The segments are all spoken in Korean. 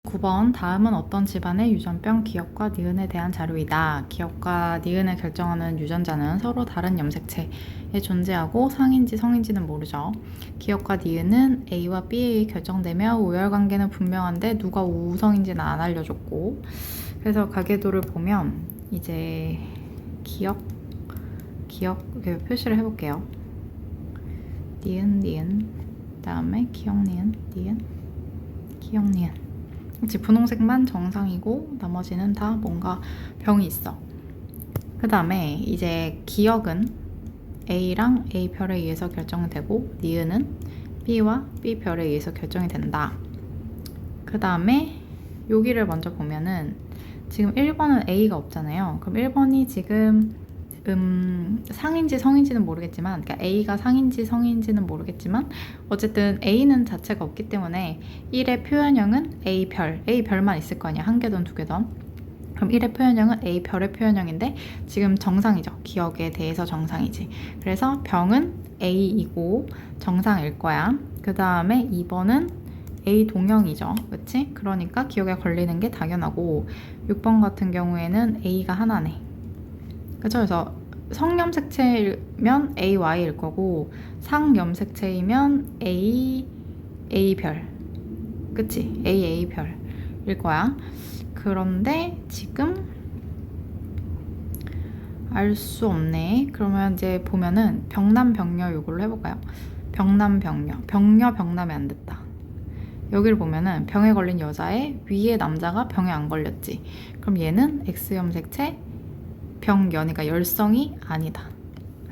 9번 다음은 어떤 집안의 유전병 기억과 니은에 대한 자료이다. 기억과 니은을 결정하는 유전자는 서로 다른 염색체에 존재하고 상인지 성인지는 모르죠. 기억과 니은은 A와 B에 결정되며 우열관계는 분명한데 누가 우성인지는 안 알려줬고, 그래서 가계도를 보면 이제 기억 이렇게 표시를 해볼게요. 니은 그다음에 기억 니은 기억 니은. 그치, 분홍색만 정상이고 나머지는 다 뭔가 병이 있어. 그 다음에 이제 기억은 A랑 A별에 의해서 결정되고 니은은 B와 B별에 의해서 결정이 된다. 그 다음에 여기를 먼저 보면은 지금 1번은 A가 없잖아요. 그럼 1번이 지금 상인지 성인지는 모르겠지만, 그러니까 A가 상인지 성인지는 모르겠지만 어쨌든 A는 자체가 없기 때문에 1의 표현형은 A별만 있을 거 아니야. 한 개든 두 개든. 그럼 1의 표현형은 A별의 표현형인데 지금 정상이죠. 기억에 대해서 정상이지. 그래서 병은 A이고 정상일 거야. 그 다음에 2번은 A 동형이죠. 그치? 그러니까 기억에 걸리는 게 당연하고, 6번 같은 경우에는 A가 하나네. 그쵸? 그래서 성염색체이면 AY일 거고, 상염색체이면 A별. 그치? A별일 거야. 그런데 지금 알 수 없네. 그러면 이제 보면은 병남병녀 요걸로 해볼까요? 병남이 안 됐다. 여기를 보면은 병에 걸린 여자의 위에 남자가 병에 안 걸렸지. 그럼 얘는 X염색체 병연이가 열성이 아니다.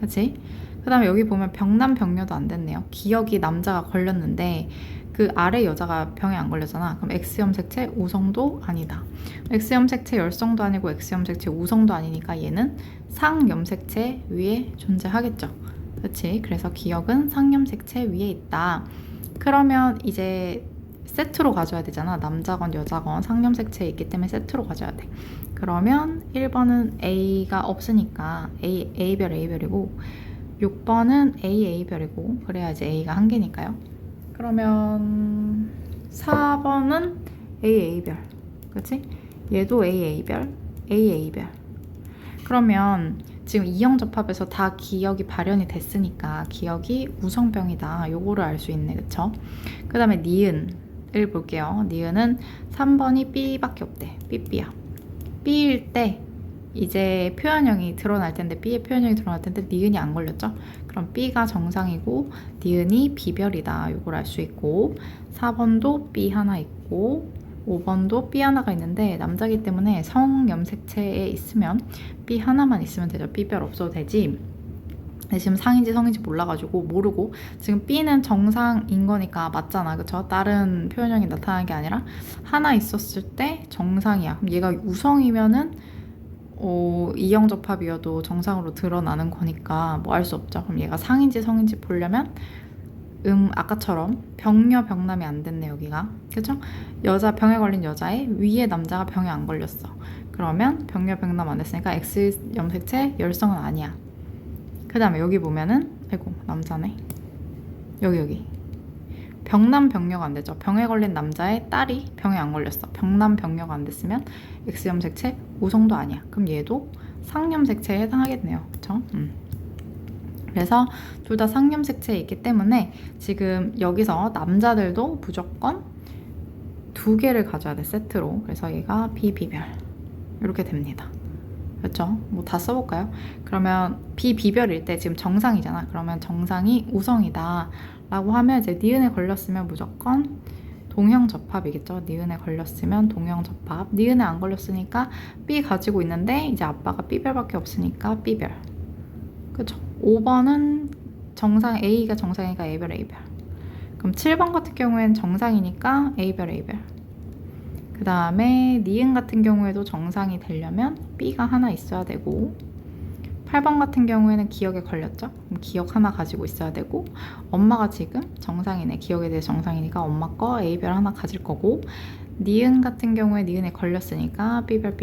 그치? 그 다음에 여기 보면 병남병녀도 안 됐네요. 기억이 남자가 걸렸는데 그 아래 여자가 병에 안 걸렸잖아. 그럼 X염색체 우성도 아니다. X염색체 열성도 아니고 X염색체 우성도 아니니까 얘는 상염색체 위에 존재하겠죠. 그치? 그래서 기억은 상염색체 위에 있다. 그러면 이제 세트로 가져야 되잖아. 남자건 여자건 상염색체에 있기 때문에 세트로 가져야 돼. 그러면 1번은 A가 없으니까 A별이고, 6번은 A별이고, 그래야 이제 A가 한 개니까요. 그러면 4번은 A별. 그치? 얘도 A별. 그러면 지금 이형접합에서 다 기억이 발현이 됐으니까 기억이 우성병이다. 요거를 알 수 있네. 그쵸? 그 다음에 니은을 볼게요. 니은은 3번이 B밖에 없대. B야. B일 때 이제 표현형이 드러날 텐데, B의 표현형이 드러날 텐데 니은이 안 걸렸죠? 그럼 B가 정상이고 니은이 B별이다. 요걸 알 수 있고, 4번도 B 하나 있고 5번도 B 하나가 있는데 남자기 때문에 성염색체에 있으면 B 하나만 있으면 되죠. B별 없어도 되지. 지금 상인지 성인지 몰라가지고 모르고, 지금 B는 정상인 거니까 맞잖아. 그쵸? 다른 표현형이 나타나는 게 아니라 하나 있었을 때 정상이야. 그럼 얘가 우성이면은 이형접합이어도 정상으로 드러나는 거니까 뭐 알 수 없죠. 그럼 얘가 상인지 성인지 보려면 아까처럼 병녀병남이 안 됐네. 여기가. 그죠? 여자 병에 걸린 여자의 위에 남자가 병에 안 걸렸어. 그러면 병녀병남 안 됐으니까 X염색체 열성은 아니야. 그 다음에 여기 보면은 남자네. 여기 병남병녀가 안 되죠. 병에 걸린 남자의 딸이 병에 안 걸렸어. 병남병녀가 안 됐으면 X염색체 우성도 아니야. 그럼 얘도 상염색체에 해당하겠네요. 그쵸? 그래서 둘 다 상염색체에 있기 때문에 지금 여기서 남자들도 무조건 2개를 가져야 돼. 세트로. 그래서 얘가 B별 이렇게 됩니다. 그렇죠? 뭐 다 써볼까요? 그러면 B별일 때 지금 정상이잖아. 그러면 정상이 우성이다 라고 하면 이제 니은에 걸렸으면 무조건 동형접합이겠죠. 니은에 걸렸으면 동형접합. 니은에 안 걸렸으니까 B 가지고 있는데 이제 아빠가 B별밖에 없으니까 B별. 그렇죠? 5번은 정상, A가 정상이니까 A별. 그럼 7번 같은 경우에는 정상이니까 A별. 그 다음에 니은 같은 경우에도 정상이 되려면 B가 하나 있어야 되고, 8번 같은 경우에는 기억에 걸렸죠? 그럼 기억 하나 가지고 있어야 되고, 엄마가 지금 정상이네. 기억에 대해 정상이니까 엄마 거 A별 하나 가질 거고, 니은 같은 경우에 니은에 걸렸으니까 B별.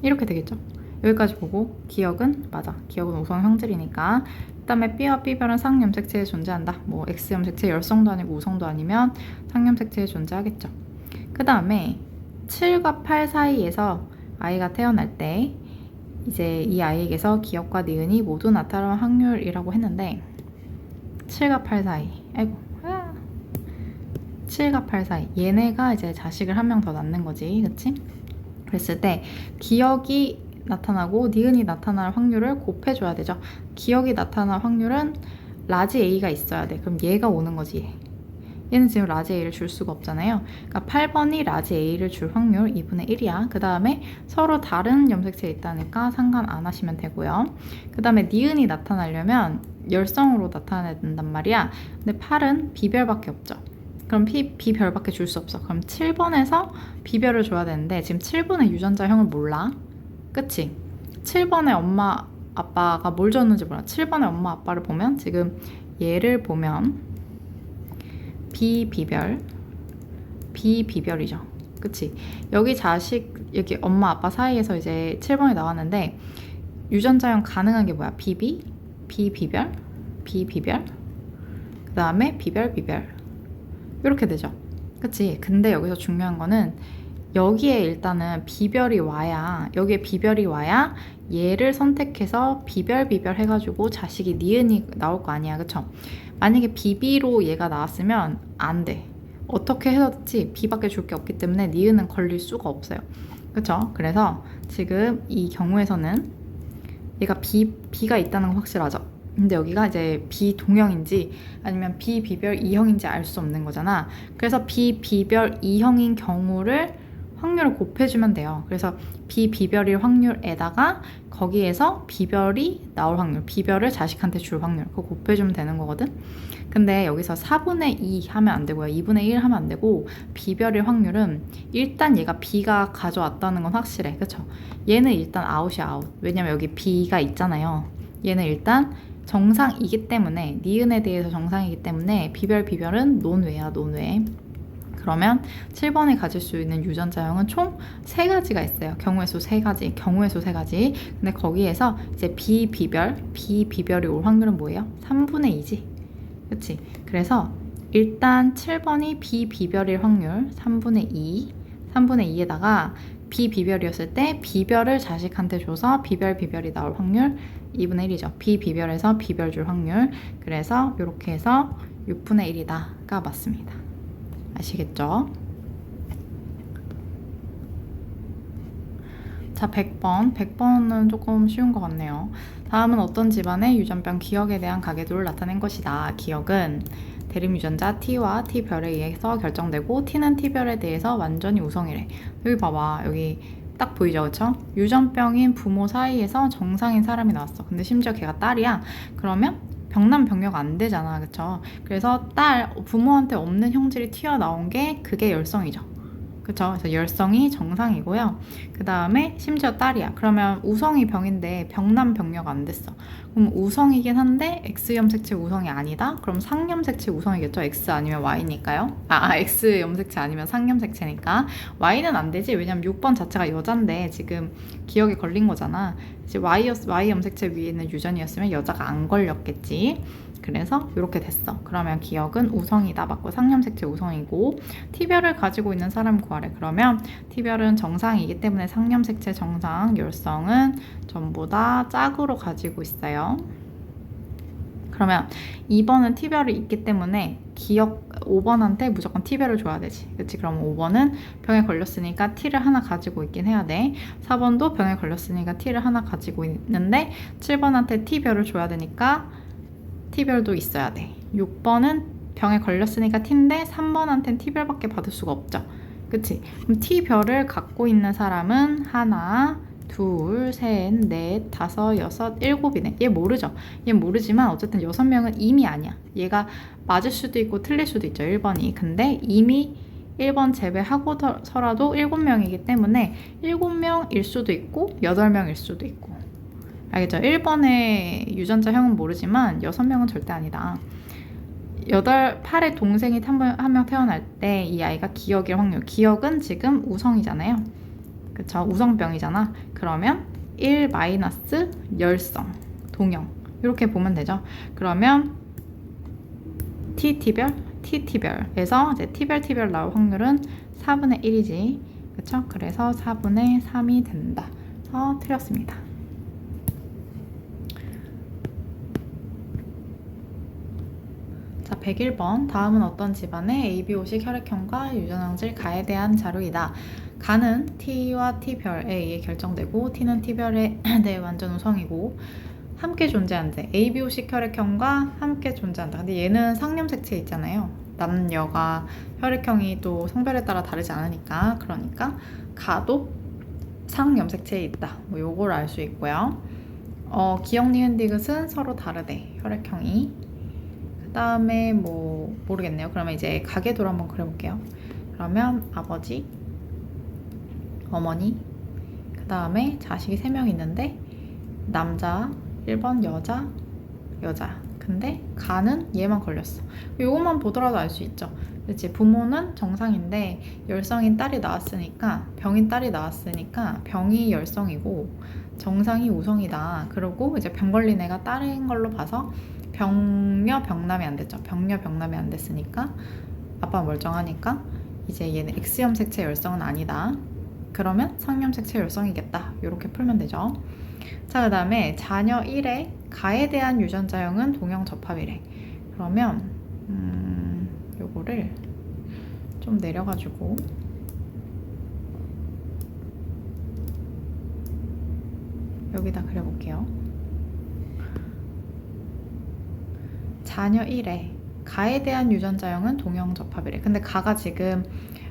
이렇게 되겠죠? 여기까지 보고 기억은 맞아. 기억은 우성 형질이니까. 그 다음에 B와 B별은 상염색체에 존재한다. 뭐 X염색체 열성도 아니고 우성도 아니면 상염색체에 존재하겠죠. 그 다음에 7과 8 사이에서 아이가 태어날 때 이제 이 아이에게서 기억과 니은이 모두 나타날 확률이라고 했는데 7과 8 사이, 아이고 7과 8 사이, 얘네가 이제 자식을 한 명 더 낳는 거지, 그치? 그랬을 때 기억이 나타나고 니은이 나타날 확률을 곱해줘야 되죠. 기억이 나타날 확률은 라지 A가 있어야 돼. 그럼 얘가 오는 거지. 얘는 지금 라지 A를 줄 수가 없잖아요. 그러니까 8번이 라지 A를 줄 확률 2분의 1이야. 그 다음에 서로 다른 염색체에 있다니까 상관 안 하시면 되고요. 그 다음에 니은이 나타나려면 열성으로 나타나야 된단 말이야. 근데 8은 B별밖에 없죠. 그럼 B별밖에 줄 수 없어. 그럼 7번에서 B별을 줘야 되는데 지금 7번의 유전자형을 몰라. 그치? 7번의 엄마 아빠가 뭘 줬는지 몰라. 7번의 엄마 아빠를 보면 지금 얘를 보면 비비별이죠. 그치? 여기 자식, 여기 엄마 아빠 사이에서 이제 7번이 나왔는데 유전자형 가능한 게 뭐야? 비비별, 그 다음에 비별 이렇게 되죠. 그치? 근데 여기서 중요한 거는 여기에 일단은 비별이 와야, 여기에 비별이 와야 얘를 선택해서 비별 해가지고 자식이 니은이 나올 거 아니야. 그쵸? 만약에 비비로 얘가 나왔으면 안 돼. 어떻게 해서든지 B밖에 줄 게 없기 때문에 니은은 걸릴 수가 없어요. 그쵸? 그래서 지금 이 경우에서는 얘가 B가 있다는 건 확실하죠. 근데 여기가 이제 비동형인지 아니면 비비별 2형인지 알 수 없는 거잖아. 그래서 비비별 2형인 경우를 확률을 곱해주면 돼요. 그래서 비비별일 확률에다가 거기에서 비별이 나올 확률, 비별을 자식한테 줄 확률, 그거 곱해주면 되는 거거든. 근데 여기서 4분의 2 하면 안 되고요. 2분의 1 하면 안 되고 비별일 확률은 일단 얘가 B가 가져왔다는 건 확실해. 그쵸? 얘는 일단 아웃이야, 아웃. 왜냐면 여기 B가 있잖아요. 얘는 일단 정상이기 때문에, 니은에 대해서 정상이기 때문에 비별은 논외야, 논외. 그러면 7번이 가질 수 있는 유전자형은 총 3가지가 있어요. 경우의 수 3가지, 근데 거기에서 이제 비비별이 올 확률은 뭐예요? 3분의 2지. 그치? 그래서 일단 7번이 비비별일 확률 3분의 2에다가 비비별이었을 때 비별을 자식한테 줘서 비별이 나올 확률 2분의 1이죠. 비비별에서 비별 줄 확률. 그래서 이렇게 해서 6분의 1이다가 맞습니다. 아시겠죠? 자, 100번은 조금 쉬운 것 같네요. 다음은 어떤 집안의 유전병 기억에 대한 가계도를 나타낸 것이다. 기억은 대립유전자 T와 T별에 의해서 결정되고 T는 T별에 대해서 완전히 우성이래. 여기 봐봐. 여기 딱 보이죠? 그쵸? 유전병인 부모 사이에서 정상인 사람이 나왔어. 근데 심지어 걔가 딸이야. 그러면 병남병녀가 안 되잖아. 그쵸? 그래서 부모한테 없는 형질이 튀어나온 게 그게 열성이죠. 그쵸? 그래서 열성이 정상이고요. 그 다음에 심지어 딸이야. 그러면 우성이 병인데 병남병녀가 안 됐어. 그럼 우성이긴 한데 X염색체 우성이 아니다? 그럼 상염색체 우성이겠죠? X 아니면 Y니까요. X 염색체 아니면 상염색체니까 Y는 안 되지. 왜냐면 6번 자체가 여잔데 지금 기억에 걸린 거잖아. 이제 Y 염색체 위에 있는 유전이었으면 여자가 안 걸렸겠지. 그래서 이렇게 됐어. 그러면 기억은 우성이다 맞고 상염색체 우성이고 T별을 가지고 있는 사람 구하래. 그러면 T별은 정상이기 때문에 상염색체 정상, 열성은 전부 다 짝으로 가지고 있어요. 그러면 2번은 T별이 있기 때문에 5번한테 무조건 T별을 줘야 되지. 그치? 그럼 5번은 병에 걸렸으니까 T를 하나 가지고 있긴 해야 돼. 4번도 병에 걸렸으니까 T를 하나 가지고 있는데 7번한테 T별을 줘야 되니까 T별도 있어야 돼. 6번은 병에 걸렸으니까 T인데 3번한테는 T별밖에 받을 수가 없죠. 그치? 그럼 T별을 갖고 있는 사람은 하나, 둘, 셋, 넷, 다섯, 여섯, 일곱이네. 얘 모르죠? 얘 모르지만 어쨌든 6명은 이미 아니야. 얘가 맞을 수도 있고 틀릴 수도 있죠. 1번이. 근데 이미 1번 제외하고서라도 7명이기 때문에 7명일 수도 있고 8명일 수도 있고. 알겠죠? 1번의 유전자형은 모르지만 6명은 절대 아니다. 8의 동생이 한 명 태어날 때 이 아이가 기억일 확률. 기억은 지금 우성이잖아요. 그쵸? 우성병이잖아. 그러면 1 마이너스 열성, 동형. 이렇게 보면 되죠. 그러면 T별에서 이제 T별 나올 확률은 4분의 1이지. 그쵸? 그래서 4분의 3이 된다. 그래서 틀렸습니다. 자, 101번. 다음은 어떤 집안의 ABO식 혈액형과 유전왕질 가에 대한 자료이다. 가는 T와 T별에 의해 결정되고 T는 T별에 대해 완전 우성이고 함께 존재한대. ABO식 혈액형과 함께 존재한다. 근데 얘는 상념색체 있잖아요. 남녀가 혈액형이 또 성별에 따라 다르지 않으니까. 그러니까 가도 상염색체에 있다. 뭐 요걸 알 수 있고요. 기억, 니은, 디귿은 서로 다르대. 혈액형이. 그 다음에 뭐 모르겠네요. 그러면 이제 가계도를 한번 그려볼게요. 그러면 아버지, 어머니, 그 다음에 자식이 3명 있는데 남자 1번, 여자, 여자. 근데 가는 얘만 걸렸어. 요것만 보더라도 알 수 있죠. 그치? 부모는 정상인데 열성인 딸이 나왔으니까, 병인 딸이 나왔으니까 병이 열성이고 정상이 우성이다. 그리고 이제 병 걸린 애가 딸인 걸로 봐서 병녀 병남이 안 됐죠. 병녀 병남이 안 됐으니까 아빠 멀쩡하니까 이제 얘는 X염 색체 열성은 아니다. 그러면 상염 색체 열성이겠다. 이렇게 풀면 되죠. 자, 그 다음에 자녀 1의 가에 대한 유전자형은 동형 접합이래. 그러면 요거를 좀 내려가지고 여기다 그려볼게요. 자녀 1의 가에 대한 유전자형은 동형 접합이래. 근데 가가 지금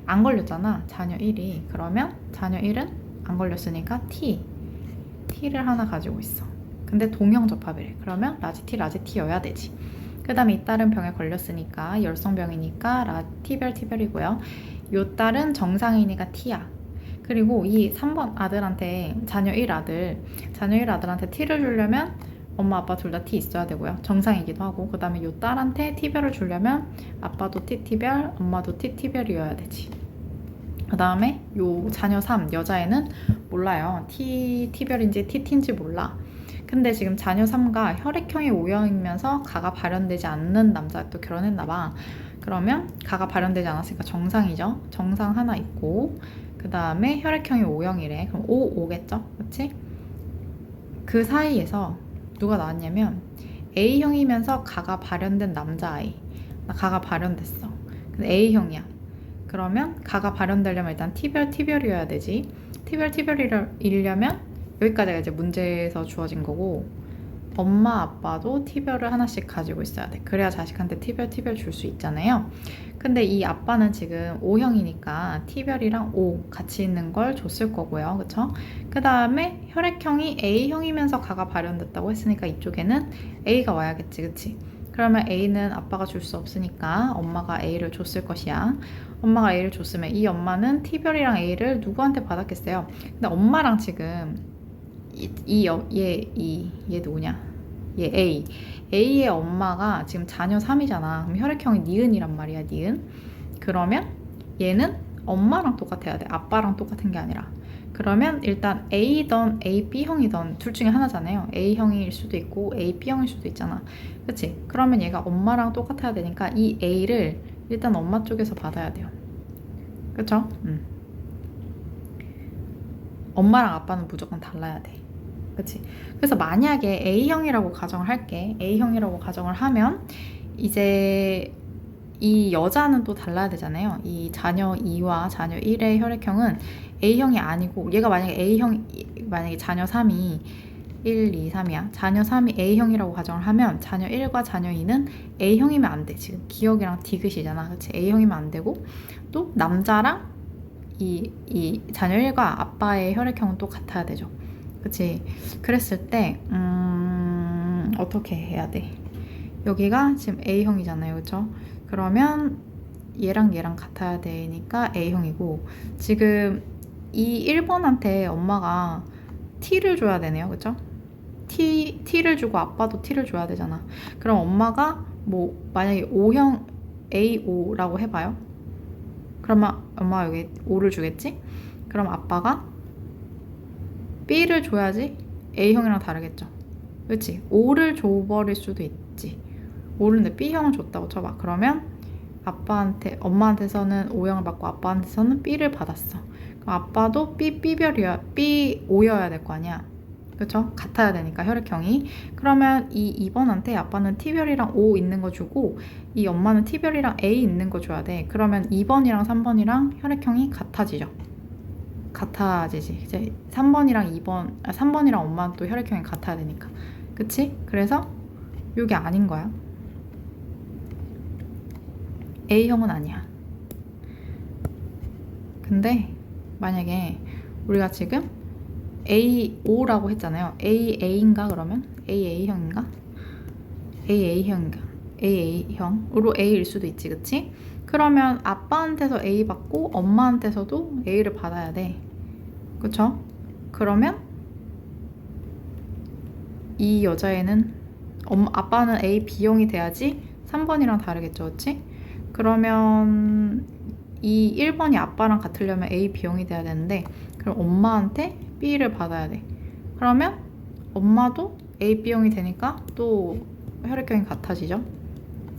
안 걸렸잖아. 자녀 1이. 그러면 자녀 1은 안 걸렸으니까 T를 하나 가지고 있어. 근데 동형 접합이래. 그러면 라지 T여야 되지. 그 다음에 이 딸은 병에 걸렸으니까 열성병이니까 T별이고요. 요 딸은 정상이니까 T야. 그리고 이 3번 아들한테 자녀 1아들한테 T를 주려면 엄마 아빠 둘 다 T 있어야 되고요. 정상이기도 하고. 그 다음에 요 딸한테 T별을 주려면 아빠도 T별, 엄마도 T별이어야 되지. 그 다음에 요 자녀 3 여자애는 몰라요. T별인지 T인지 몰라. 근데 지금 자녀 3가 혈액형이 O형이면서 가가 발현되지 않는 남자 또 결혼했나봐. 그러면 가가 발현되지 않았으니까 정상이죠. 정상 하나 있고 그 다음에 혈액형이 O형이래. 그럼 O겠죠? 그치? 그 사이에서 누가 나왔냐면 A형이면서 가가 발현된 남자아이. 가가 발현됐어. 근데 A형이야. 그러면 가가 발현되려면 일단 T별이어야 되지. T별이려면 여기까지가 이제 문제에서 주어진 거고 엄마 아빠도 T별을 하나씩 가지고 있어야 돼. 그래야 자식한테 T별 줄 수 있잖아요. 근데 이 아빠는 지금 O형이니까 T별이랑 O 같이 있는 걸 줬을 거고요. 그쵸? 그 다음에 혈액형이 A형이면서 가가 발현됐다고 했으니까 이쪽에는 A가 와야겠지. 그치? 그러면 A는 아빠가 줄 수 없으니까 엄마가 A를 줬을 것이야. 엄마가 A를 줬으면 이 엄마는 T별이랑 A를 누구한테 받았겠어요? 근데 엄마랑 지금 얘 누구냐? 얘 A. A의 엄마가 지금 자녀 3이잖아. 그럼 혈액형이 니은이란 말이야, 니은. 그러면 얘는 엄마랑 똑같아야 돼. 아빠랑 똑같은 게 아니라. 그러면 일단 A든 AB형이든 둘 중에 하나잖아요. A형일 수도 있고 AB형일 수도 있잖아. 그치? 그러면 얘가 엄마랑 똑같아야 되니까 이 A를 일단 엄마 쪽에서 받아야 돼요. 그쵸? 엄마랑 아빠는 무조건 달라야 돼. 그치? 그래서 만약에 A형이라고 가정을 할게. A형이라고 가정을 하면 이제 이 여자는 또 달라야 되잖아요. 이 자녀 2와 자녀 1의 혈액형은 A형이 아니고 얘가 만약에 자녀 3이 1, 2, 3이야. 자녀 3이 A형이라고 가정을 하면 자녀 1과 자녀 2는 A형이면 안 돼. 지금 기억이랑 디귿이잖아. 그치? A형이면 안 되고 또 남자랑 이 자녀 1과 아빠의 혈액형은 또 같아야 되죠. 그치? 그랬을 때 어떻게 해야 돼? 여기가 지금 A형이잖아요. 그쵸? 그러면 얘랑 같아야 되니까 A형이고 지금 이 1번한테 엄마가 T를 줘야 되네요. 그쵸? T를 주고 아빠도 T를 줘야 되잖아. 그럼 엄마가 뭐 만약에 O형 A5라고 해봐요. 그러면 엄마가 여기 5를 주겠지? 그럼 아빠가 B를 줘야지 A형이랑 다르겠죠. 그렇지? O를 줘버릴 수도 있지. O를 근데 B형을 줬다고 쳐봐. 그러면 엄마한테서는 O형을 받고 아빠한테서는 B를 받았어. 그럼 아빠도 B오여야 될 거 아니야. 그쵸? 같아야 되니까 혈액형이. 그러면 이 2번한테 아빠는 T별이랑 O 있는 거 주고 이 엄마는 T별이랑 A 있는 거 줘야 돼. 그러면 2번이랑 3번이랑 혈액형이 같아지죠. 같아지지. 이제 3번이랑 엄마는 또 혈액형이 같아야 되니까. 그치? 그래서 이게 아닌 거야. A형은 아니야. 근데 만약에 우리가 지금 AO라고 했잖아요. AA인가 그러면? AA형인가? AA형으로 A일 수도 있지, 그치? 그러면 아빠한테서 A 받고 엄마한테서도 A를 받아야 돼. 그쵸? 그러면 이 여자애는 아빠는 A, B형이 돼야지 3번이랑 다르겠죠, 그치? 그러면 이 1번이 아빠랑 같으려면 A, B형이 돼야 되는데 그럼 엄마한테 B를 받아야 돼. 그러면 엄마도 A, B형이 되니까 또 혈액형이 같아지죠?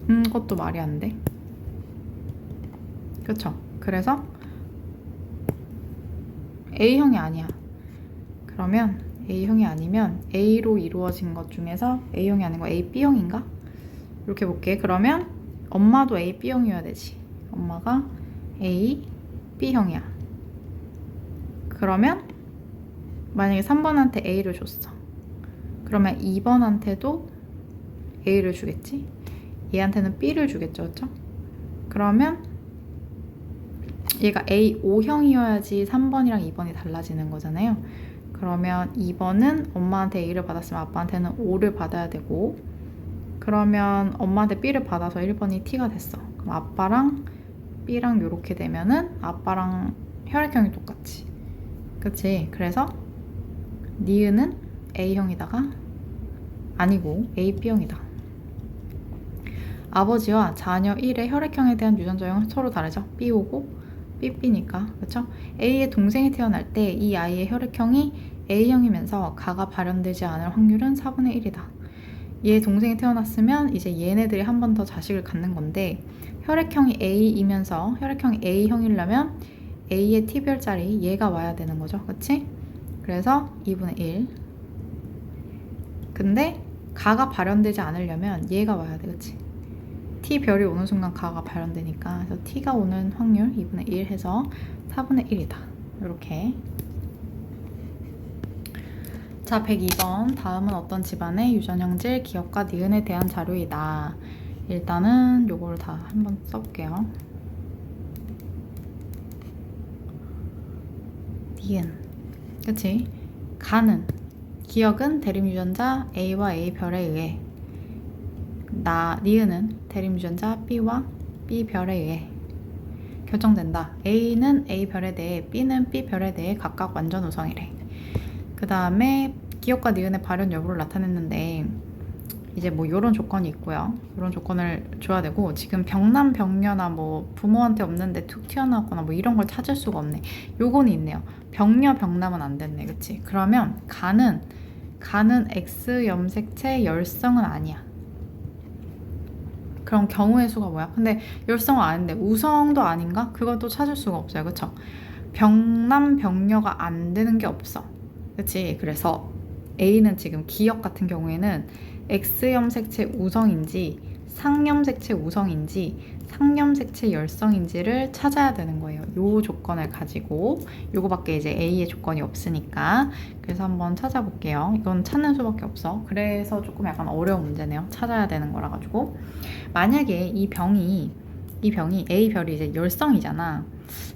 그것도 말이 안 돼. 그쵸? 그래서 A형이 아니야. 그러면 A형이 아니면 A로 이루어진 것 중에서 A형이 아닌 거 A, B형인가? 이렇게 볼게. 그러면 엄마도 A, B형이어야 되지. 엄마가 A, B형이야. 그러면 만약에 3번한테 A를 줬어. 그러면 2번한테도 A를 주겠지? 얘한테는 B를 주겠죠, 그쵸? 그러면 얘가 A5형이어야지 3번이랑 2번이 달라지는 거잖아요. 그러면 2번은 엄마한테 A를 받았으면 아빠한테는 O를 받아야 되고 그러면 엄마한테 B를 받아서 1번이 T가 됐어. 그럼 아빠랑 B랑 이렇게 되면은 아빠랑 혈액형이 똑같지. 그치? 그래서 니은은 A형이다가 아니고 AB형이다. 아버지와 자녀 1의 혈액형에 대한 유전자 형은 서로 다르죠. B오고 B니까 그렇죠? A의 동생이 태어날 때 이 아이의 혈액형이 A형이면서 가가 발현되지 않을 확률은 4분의 1이다. 얘 동생이 태어났으면 이제 얘네들이 한 번 더 자식을 갖는 건데 혈액형이 A이면서 혈액형이 A형이려면 A의 T별자리 얘가 와야 되는 거죠. 그치? 그래서 2분의 1. 근데 가가 발현되지 않으려면 얘가 와야 돼. 그치? T별이 오는 순간 가가 발현되니까 그래서 T가 오는 확률 2분의 1 해서 4분의 1이다. 이렇게. 자, 102번. 다음은 어떤 집안의 유전형질, 기억과 니은에 대한 자료이다. 일단은 요걸 다 한번 써볼게요. 니은. 그치? 가는. 기억은 대립유전자 A와 A별에 의해 니은은 대립유전자 B와 B별에 의해 결정된다. A는 A별에 대해 B는 B별에 대해 각각 완전 우성이래. 그 다음에 기억과 니은의 발현 여부를 나타냈는데 이제 뭐 이런 조건이 있고요. 이런 조건을 줘야 되고 지금 병남 병녀나 뭐 부모한테 없는데 툭 튀어나왔거나 뭐 이런 걸 찾을 수가 없네. 요거는 있네요. 병녀 병남은 안 됐네. 그치? 그러면 가는 X 염색체 열성은 아니야. 그럼 경우의 수가 뭐야? 근데 열성은 아닌데 우성도 아닌가? 그것도 찾을 수가 없어요. 그쵸? 병남 병녀가 안 되는 게 없어. 그치? 그래서 A는 지금 기억 같은 경우에는 X염색체 우성인지 상염색체 우성인지 상염색체 열성인지를 찾아야 되는 거예요. 요 조건을 가지고 요거밖에 이제 A의 조건이 없으니까 그래서 한번 찾아볼게요. 이건 찾는 수밖에 없어. 그래서 조금 약간 어려운 문제네요. 찾아야 되는 거라 가지고 만약에 이 병이 A별이 이제 열성이잖아.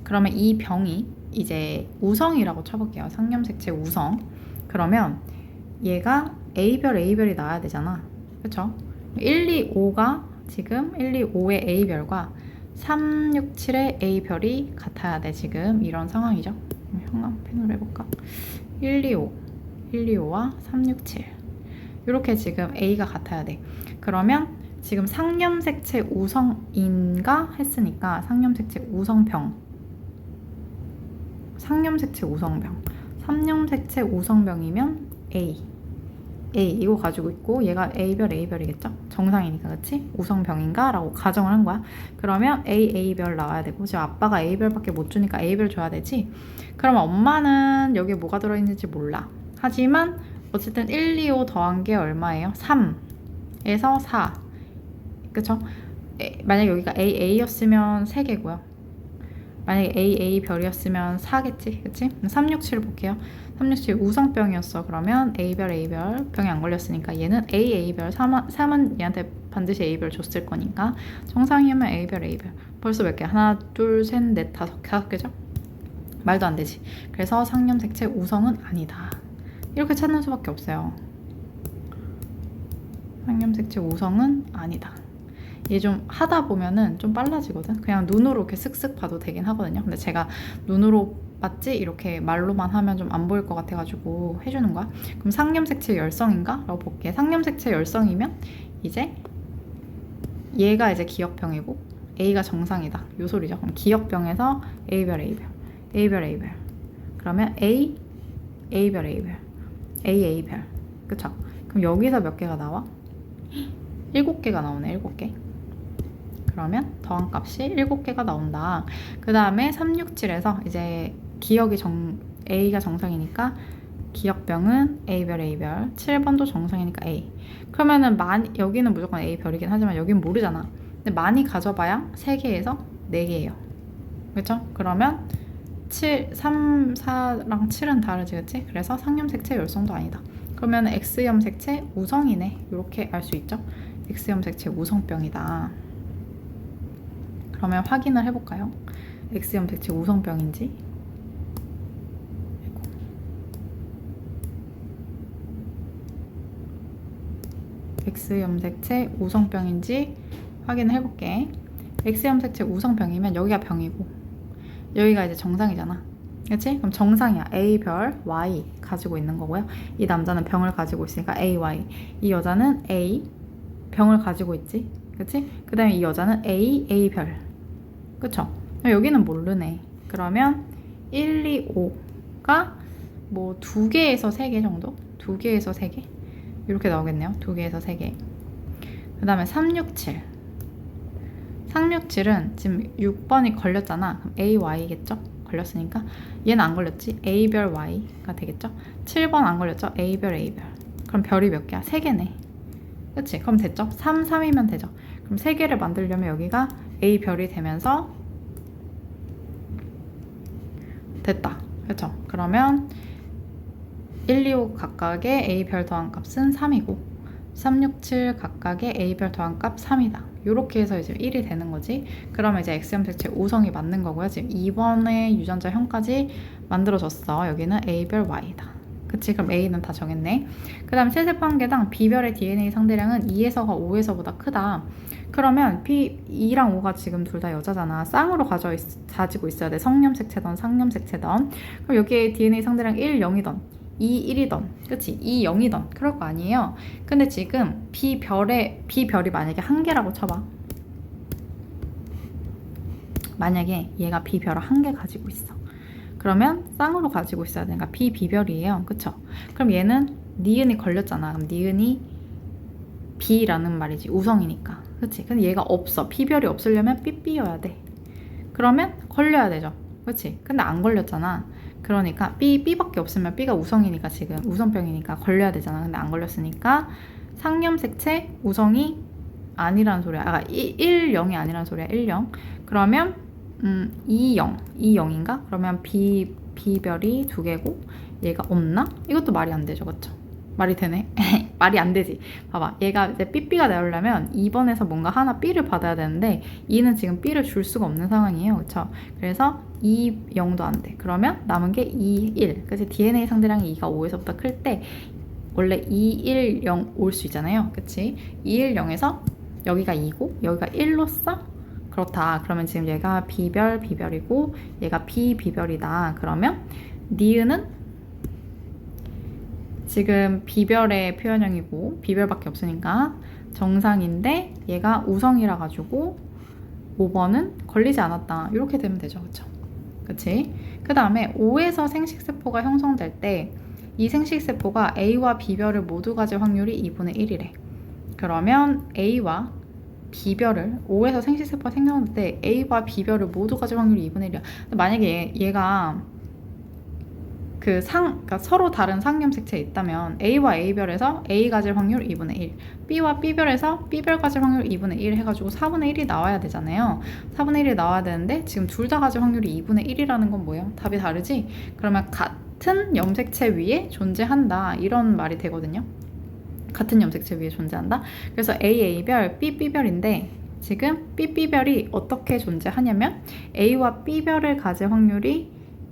그러면 이 병이 이제 우성이라고 쳐볼게요. 상염색체 우성. 그러면 얘가 A별이 나와야 되잖아. 그쵸? 125가 지금 125의 A별과 367의 A별이 같아야 돼. 지금 이런 상황이죠. 형광펜으로 해볼까? 125와 367 이렇게 지금 A가 같아야 돼. 그러면 지금 상염색체 우성인가 했으니까 상염색체 우성병 3염색체 우성병이면 A 이거 가지고 있고 얘가 A별이겠죠? 정상이니까, 그치? 우성병인가? 라고 가정을 한 거야. 그러면 A별 나와야 되고, 지금 아빠가 A별밖에 못 주니까 A별 줘야 되지? 그러면 엄마는 여기에 뭐가 들어있는지 몰라. 하지만 어쨌든 1, 2, 5 더한 게 얼마예요? 3에서 4. 그쵸? 만약 여기가 AA였으면 3개고요. 만약에 AA별이었으면 4겠지, 그치? 3, 6, 7 볼게요. 3, 6, 7 우성병이었어. 그러면 A별 병이 안 걸렸으니까 얘는 AA별 3은 얘한테 반드시 A별 줬을 거니까 정상이면 A별 벌써 몇 개? 하나, 둘, 셋, 넷, 다섯 개죠? 말도 안 되지. 그래서 상염색체 우성은 아니다. 이렇게 찾는 수밖에 없어요. 상염색체 우성은 아니다. 얘 좀 하다 보면은 좀 빨라지거든. 그냥 눈으로 이렇게 슥슥 봐도 되긴 하거든요. 근데 제가 눈으로 봤지 이렇게 말로만 하면 좀 안 보일 것 같아가지고 해주는 거야. 그럼 상염색체 열성인가? 라고 볼게. 상염색체 열성이면 이제 얘가 이제 기역병이고 A가 정상이다. 요 소리죠. 그럼 기역병에서 A별 그러면 A별 그쵸? 그럼 여기서 몇 개가 나와? 7개가 나오네. 7개. 그러면 더한 값이 7개가 나온다. 그 다음에 367에서 이제 A가 정상이니까 기역병은 A별 7번도 정상이니까 A. 그러면은 여기는 무조건 A별이긴 하지만 여긴 모르잖아. 근데 많이 가져봐야 3개에서 4개예요. 그렇죠? 그러면 3, 4랑 7은 다르지, 그치? 그래서 상염색체 열성도 아니다. 그러면 X염색체 우성이네. 이렇게 알 수 있죠? X염색체 우성병이다. 그러면 확인을 해볼까요? X염색체 우성병인지. X염색체 우성병인지 확인을 해볼게. X염색체 우성병이면 여기가 병이고 여기가 이제 정상이잖아. 그치? 그럼 정상이야. A별 Y 가지고 있는 거고요. 이 남자는 병을 가지고 있으니까 AY. 이 여자는 A 병을 가지고 있지. 그치? 그 다음에 이 여자는 A별. 그쵸? 여기는 모르네. 그러면 1, 2, 5가 뭐 2개에서 3개 정도? 2개에서 3개? 이렇게 나오겠네요. 2개에서 3개. 그 다음에 367. 367은 지금 6번이 걸렸잖아. 그럼 AY겠죠? 걸렸으니까 얘는 안 걸렸지? A별 Y가 되겠죠? 7번 안 걸렸죠? A별. 그럼 별이 몇 개야? 3개네. 그치? 그럼 됐죠? 3, 3이면 되죠? 그럼 3개를 만들려면 여기가 A별이 되면서 됐다. 그쵸? 그러면 1, 2, 5 각각의 A별 더한 값은 3이고 3, 6, 7 각각의 A별 더한 값 3이다. 이렇게 해서 이제 1이 되는 거지. 그러면 이제 X염색체 우성이 맞는 거고요. 지금 2번의 유전자 형까지 만들어졌어. 여기는 A별 Y다. 그치? 그럼 A는 다 정했네. 그 다음 세세포 한 개당 B별의 DNA 상대량은 2에서가 5에서보다 크다. 그러면 2랑 5가 지금 둘 다 여자잖아. 쌍으로 가지고 있어야 돼. 성염색체든 상염색체든. 그럼 여기에 DNA 상대량 1, 0이던 2, 1이던 그치? 2, 0이던 그럴 거 아니에요. 근데 지금 B별이 만약에 1개라고 쳐봐. 만약에 얘가 B별을 1개 가지고 있어. 그러면 쌍으로 가지고 있어야 되니까 B별이에요. 그쵸? 그럼 얘는 니은이 걸렸잖아. 그럼 니은이 B라는 말이지. 우성이니까. 그치? 근데 얘가 없어. B별이 없으려면 B여야 돼. 그러면 걸려야 되죠. 그치? 근데 안 걸렸잖아. 그러니까 B밖에 없으면 B가 우성이니까 지금 우성병이니까 걸려야 되잖아. 근데 안 걸렸으니까 상염색체 우성이 아니라는 소리야. 1, 0이 아니라는 소리야. 1, 0. 그러면 2, 0인가? 그러면 B별이 2개고 얘가 없나? 이것도 말이 안 되죠. 그쵸? 말이 되네? 말이 안 되지. 봐봐. 얘가 이제 B가 나오려면 2번에서 뭔가 하나 B를 받아야 되는데 2는 지금 B를 줄 수가 없는 상황이에요. 그쵸? 그래서 2, 0도 안 돼. 그러면 남은 게 2, 1. 그래서 DNA 상대량이 2가 5에서부터 클 때 원래 2, 1, 0 올 수 있잖아요. 그치? 2, 1, 0에서 여기가 2고 여기가 1로서 그렇다. 그러면 지금 얘가 B별이고 얘가 B별이다. 그러면 니은은 지금 B별의 표현형이고 B별밖에 없으니까 정상인데 얘가 우성이라 가지고 5번은 걸리지 않았다. 이렇게 되면 되죠. 그쵸? 그치? 그 다음에 5에서 생식세포가 형성될 때 이 생식세포가 A와 B별을 모두 가질 확률이 2분의 1이래. 그러면 A와 B별을 O에서 생식세포가 생겨날 때 A와 B별을 모두 가질 확률이 2분의 1이야. 만약에 얘가 그러니까 서로 다른 상염색체에 있다면 A와 A별에서 A 가질 확률 2분의 1, B와 B별에서 B별 가질 확률 2분의 1 해가지고 4분의 1이 나와야 되잖아요. 4분의 1이 나와야 되는데 지금 둘 다 가질 확률이 2분의 1이라는 건 뭐예요? 답이 다르지? 그러면 같은 염색체 위에 존재한다 이런 말이 되거든요. 같은 염색체 위에 존재한다. 그래서 AA별, BB별인데 지금 BB별이 어떻게 존재하냐면 A와 B별을 가질 확률이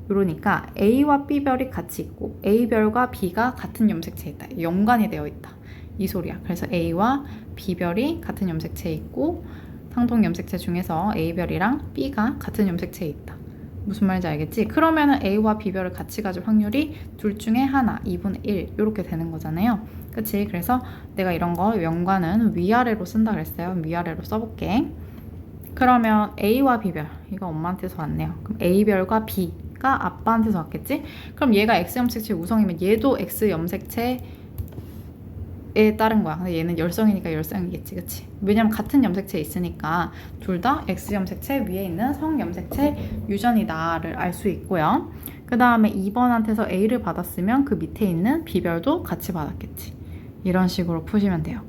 이러니까 A와 B별이 같이 있고 A별과 B가 같은 염색체에 있다. 연관이 되어 있다. 이 소리야. 그래서 A와 B별이 같은 염색체에 있고 상동 염색체 중에서 A별이랑 B가 같은 염색체에 있다. 무슨 말인지 알겠지? 그러면은 A와 B별을 같이 가질 확률이 둘 중에 하나, 2분의 1 이렇게 되는 거잖아요. 그치? 그래서 내가 이런 거 연관은 위아래로 쓴다 그랬어요. 위아래로 써볼게. 그러면 A와 B별, 이거 엄마한테서 왔네요. 그럼 A별과 B가 아빠한테서 왔겠지? 그럼 얘가 X염색체 우성이면 얘도 X염색체에 따른 거야. 근데 얘는 열성이니까 열성이겠지, 그치? 왜냐면 같은 염색체에 있으니까 둘 다 X염색체 위에 있는 성염색체 유전이다를 알 수 있고요. 그 다음에 2번한테서 A를 받았으면 그 밑에 있는 B별도 같이 받았겠지. 이런 식으로 푸시면 돼요.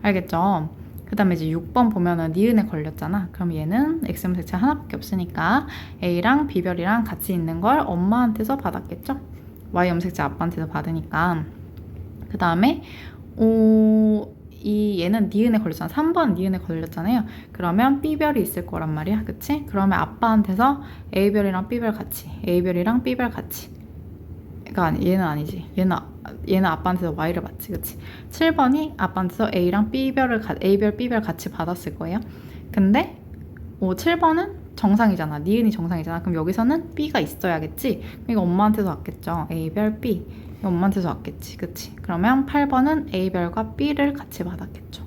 알겠죠? 그 다음에 이제 6번 보면은 니은에 걸렸잖아. 그럼 얘는 X염색체 하나밖에 없으니까 A랑 B별이랑 같이 있는 걸 엄마한테서 받았겠죠? Y염색체 아빠한테서 받으니까. 그 다음에 얘는 니은에 걸렸잖아. 3번 니은에 걸렸잖아요. 그러면 B별이 있을 거란 말이야. 그치? 그러면 아빠한테서 A별이랑 B별 같이, A별이랑 B별 같이. 그러니까 얘는 아니지. 얘는 아빠한테서 Y를 받지. 그치? 7번이 아빠한테서 A랑 A별, B별 같이 받았을 거예요. 근데 7번은 정상이잖아. 니은이 정상이잖아. 그럼 여기서는 B가 있어야겠지? 이거 엄마한테서 왔겠죠. A별, B. 이거 엄마한테서 왔겠지. 그치? 그러면 8번은 A별과 B를 같이 받았겠죠.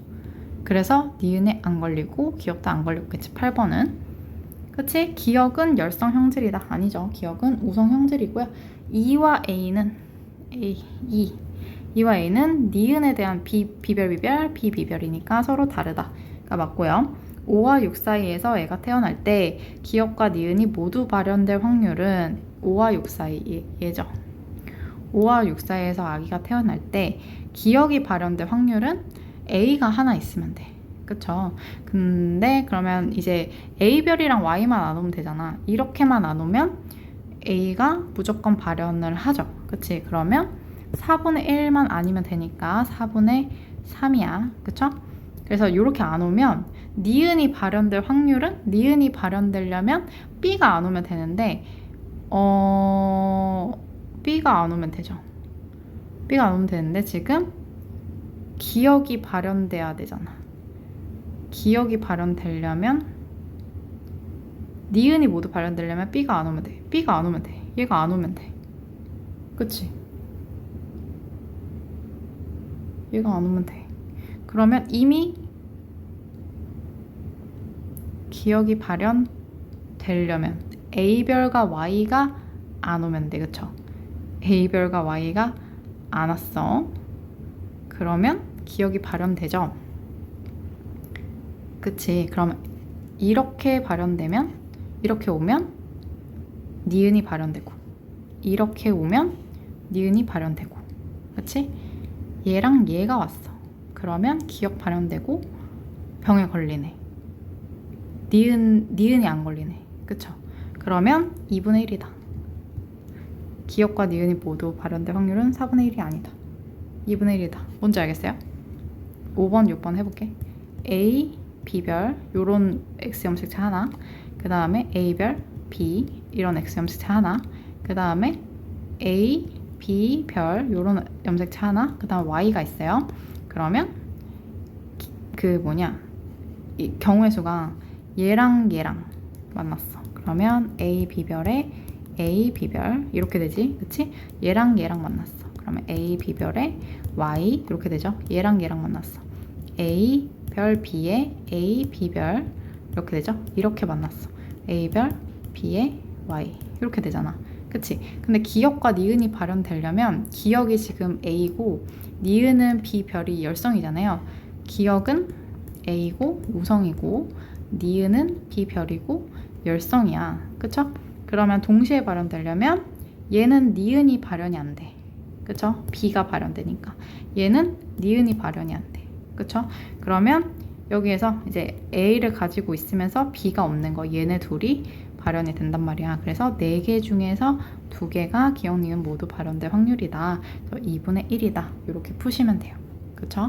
그래서 니은에 안 걸리고 기억도 안 걸렸겠지. 8번은. 그치? 기억은 열성 형질이다. 아니죠. 기억은 우성 형질이고요. E와 A는 E와 A는 니은에 대한 B별, B비별이니까 서로 다르다가 맞고요. 5와 6 사이에서 애가 태어날 때 기억과 니은이 모두 발현될 확률은 5와 6 사이 얘죠. 5와 6 사이에서 아기가 태어날 때 기억이 발현될 확률은 A가 하나 있으면 돼. 그쵸? 근데 그러면 이제 A별이랑 Y만 나누면 되잖아. 이렇게만 나누면 A가 무조건 발현을 하죠. 그치? 그러면 4분의 1만 아니면 되니까 4분의 3이야. 그쵸? 그래서 이렇게 안 오면 니은이 발현될 확률은 니은이 발현되려면 B가 안 오면 되는데 B가 안 오면 되죠. B가 안 오면 되는데 지금 기억이 발현돼야 되잖아. 기억이 발현되려면 니은이 모두 발현되려면 B가 안 오면 돼. B가 안 오면 돼. 얘가 안 오면 돼. 그치? 얘가 안 오면 돼. 그러면 이미 기억이 발현되려면 A별과 Y가 안 오면 돼. 그쵸? A별과 Y가 안 왔어. 그러면 기억이 발현되죠? 그치? 그러면 이렇게 발현되면 이렇게 오면 니은이 발현되고 이렇게 오면 니은이 발현되고 그치? 얘랑 얘가 왔어. 그러면 기억 발현되고 병에 걸리네. 니은이 안 걸리네. 그쵸? 그러면 2분의 1이다. 기억과 니은이 모두 발현될 확률은 4분의 1이 아니다. 2분의 1이다. 뭔지 알겠어요? 5번, 6번 해볼게. A, B별 요런 X염색체 하나, 그 다음에 A별, B 이런 X염색체 하나, 그 다음에 A, B별 요런 염색체 하나, 그 다음 Y가 있어요. 그러면 이 경우의 수가 얘랑 얘랑 만났어. 그러면 A, B별에 A, B별 이렇게 되지, 그치? 얘랑 얘랑 만났어. 그러면 A, B별에 Y 이렇게 되죠. 얘랑 얘랑 만났어. A, 별, B에 A, B별 이렇게 되죠. 이렇게 만났어. A별, B에 Y 이렇게 되잖아. 그치? 근데 기억과 니은이 발현되려면 기억이 지금 A고 니은은 B별이 열성이잖아요. 기역은 A고 우성이고 니은은 B별이고 열성이야. 그쵸? 그러면 동시에 발현되려면 얘는 니은이 발현이 안 돼. 그쵸? B가 발현되니까. 얘는 니은이 발현이 안 돼. 그쵸? 그러면 여기에서 이제 A를 가지고 있으면서 B가 없는 거 얘네 둘이 발현이 된단 말이야. 그래서 4개 중에서 2개가 기역, 니은 모두 발현될 확률이다. 그래서 2분의 1이다. 이렇게 푸시면 돼요. 그쵸?